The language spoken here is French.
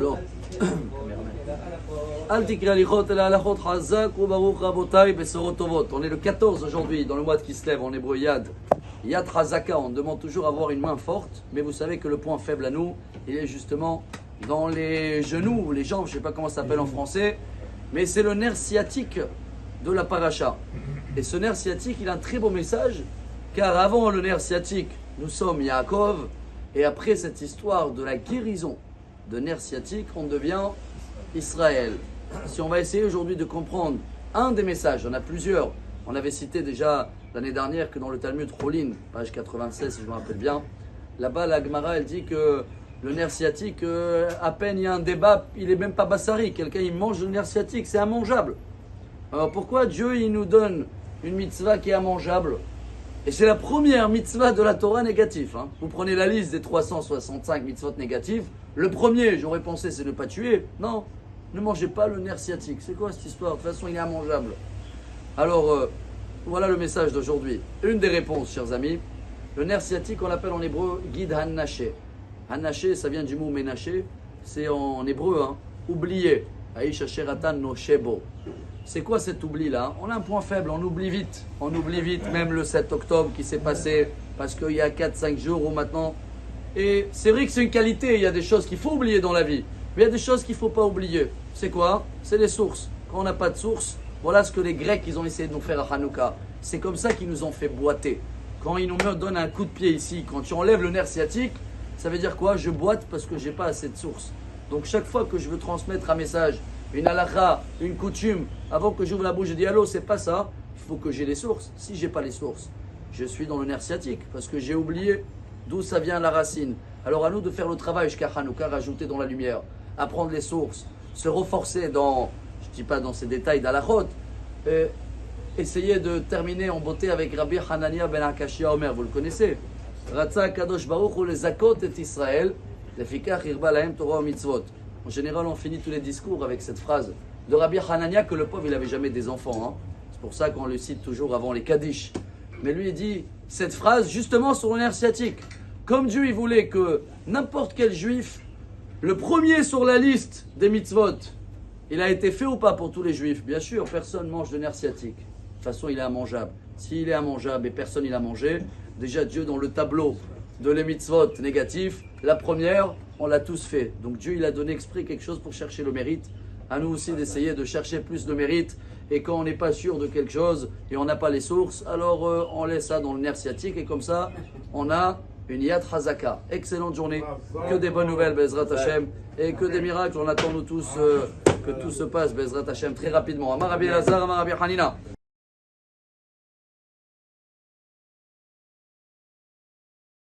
לא. אל תקרא הליכות אלא הלכות חזק וברוך רבותיי בשורות טובות. On est le 14 aujourd'hui, dans le mois de Kislev, en hébreu Yad. Yad Chazaka, on demande toujours à avoir une main forte, mais vous savez que le point faible à nous, il est justement dans les genoux ou les jambes, je ne sais pas comment ça s'appelle en français, mais c'est le nerf sciatique de la paracha. Et ce nerf sciatique, il a un très beau message, car avant le nerf sciatique, nous sommes Yaakov, et après cette histoire de la guérison de nerf sciatique, on devient Israël. Si on va essayer aujourd'hui de comprendre un des messages, on a plusieurs, on avait cité déjà l'année dernière que dans le Talmud Cholin, page 96 si je me rappelle bien, là-bas la Gemara elle dit que le nerf sciatique, à peine il y a un débat, il n'est même pas bassari, quelqu'un il mange le nerf sciatique, c'est immangeable. Alors pourquoi Dieu il nous donne une mitzvah qui est immangeable? Et c'est la première mitzvah de la Torah négative. Hein. Vous prenez la liste des 365 mitzvot négatives, le premier, j'aurais pensé, c'est ne pas tuer. Non, ne mangez pas le nerf sciatique. C'est quoi cette histoire? De toute façon, il est immangeable. Alors, voilà le message d'aujourd'hui. Une des réponses, chers amis. Le nerf sciatique, on l'appelle en hébreu Gid Han-Naché. Han-Naché, ça vient du mot Ménaché. C'est en hébreu, hein, oublier. Aïch Asheratan no Shebo. C'est quoi cet oubli-là? On a un point faible, on oublie vite. On oublie vite, même le 7 octobre qui s'est passé, parce qu'il y a 4-5 jours ou maintenant. Et c'est vrai que c'est une qualité, il y a des choses qu'il faut oublier dans la vie. Mais il y a des choses qu'il ne faut pas oublier. C'est quoi? C'est les sources. Quand on n'a pas de source, voilà ce que les Grecs ils ont essayé de nous faire à Hanouka. C'est comme ça qu'ils nous ont fait boiter. Quand ils nous donnent un coup de pied ici, quand tu enlèves le nerf sciatique, ça veut dire quoi? Je boite parce que je n'ai pas assez de sources. Donc chaque fois que je veux transmettre un message, une halakha, une coutume, avant que j'ouvre la bouche, je dis allô, c'est pas ça, il faut que j'ai les sources. Si j'ai pas les sources, je suis dans le nerf sciatique parce que j'ai oublié d'où ça vient la racine. Alors à nous de faire le travail jusqu'à Hanouka, rajouter dans la lumière, apprendre les sources, se renforcer dans, je dis pas dans ces détails d'halachot, essayer de terminer en beauté avec Rabbi Hanania ben Akashia Omer, vous le connaissez. Ratza Kadosh Baruch Hu lezakot et Israël, lefikach irba lahem Torah mitzvot. En général, on finit tous les discours avec cette phrase de Rabbi Hanania que le pauvre, il n'avait jamais des enfants. Hein. C'est pour ça qu'on le cite toujours avant les Kaddish. Mais lui, il dit cette phrase justement sur le nerf sciatique. Comme Dieu, il voulait que n'importe quel juif, le premier sur la liste des mitzvot, il a été fait ou pas pour tous les juifs? Bien sûr, personne ne mange de nerf sciatique. De toute façon, il est immangeable. S'il est immangeable et personne ne l'a mangé, déjà Dieu, dans le tableau de les mitzvot négatifs, la première, on l'a tous fait. Donc Dieu, il a donné exprès quelque chose pour chercher le mérite. À nous aussi d'essayer de chercher plus de mérite. Et quand on n'est pas sûr de quelque chose et on n'a pas les sources, alors on laisse ça dans le nerf sciatique. Et comme ça, on a une Yad Chazaka. Excellente journée. Que des bonnes nouvelles, Bezrat Hashem. Et que des miracles. On attend nous tous que tout se passe, Bezrat Hashem, très rapidement. Amar Rabbi Elazar, Amar Rabbi Hanina.